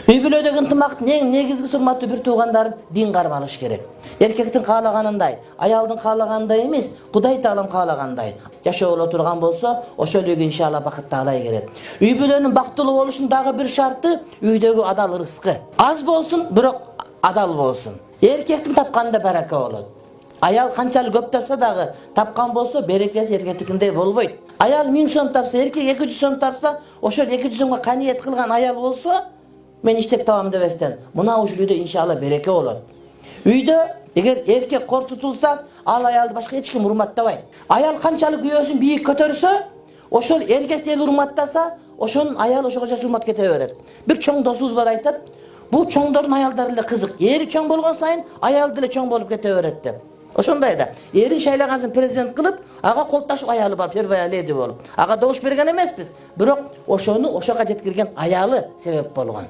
Үй бүлөдөгү ынтымактын эң негизги сурматы бир туугандарын дин кармалыш керек. Эркектин каалаганындай, аялдын каалаганындай эмес, Кудай Таалам каалагандай жашоо боло турган болсо, ошол үй иншалла бакытталай келет. Үй бүлөнүн бактылуу болушунун дагы бир шарты үйдөгү адал ырыскы. Аз болсун, бирок адал болсун. Эркектин тапканында барака болот. Аял канчалык көп тапса дагы, тапкан болсо берекеси эркектикиндей болбойт. Аял 1000 сом тапса, эркек 200 сом тапса, ошол 200 сомго каниет кылган аял болсо, мен иштеп табам дебестен, мына ушул үйдө иншалла береке болот. Үйдө эгер эркек кор тутулса, ал аялды башка эч ким урматтабайт. Аял канчалык үйөсүн бийик көтөрсө, ошол эркек эл урматтаса, ошонун аял ошого жаш урмат кете берет. Бир чоң досубуз бар айтат, бул чоңдордун аялдары эле кызык. Ери чоң болгон сайын аял деле чоң болуп кете берет деп. Ошондой да. Эрин шайлагасын президент кылып, ага кол ташып аялы бар, первая леди болуп. Ага добуш берген эмеспиз. Бирок ошону ошого жеткирген аялы себеп болгон.